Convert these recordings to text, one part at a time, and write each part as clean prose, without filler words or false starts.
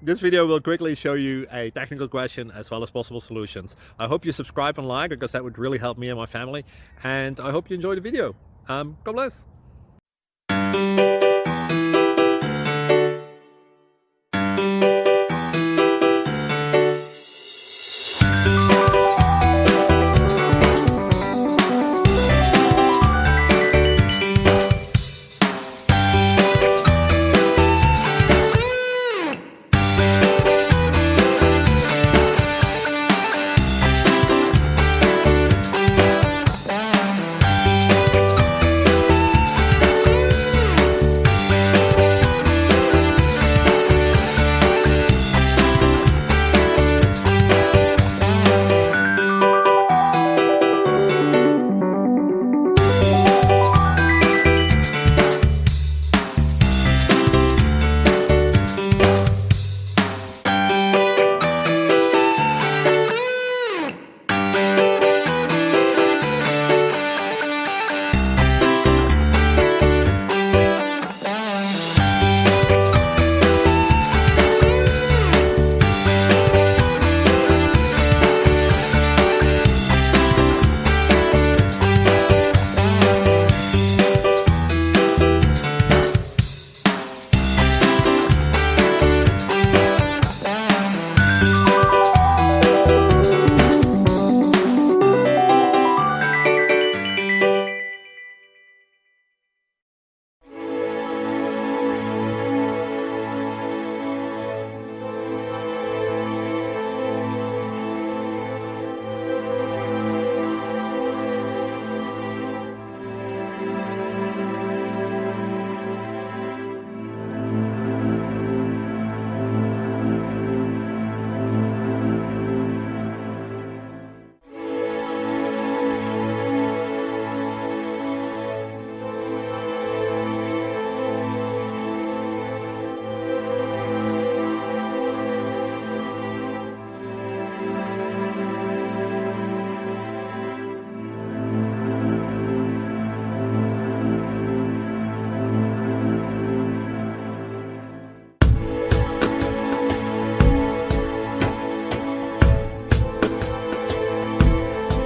This video will quickly show you a technical question as well as possible solutions. I hope you subscribe and like because that would really help me and my family. And I hope you enjoy the video. God bless.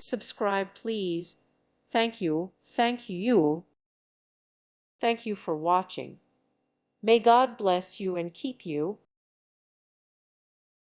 Subscribe, please. Thank you. Thank you. Thank you for watching. May God bless you and keep you.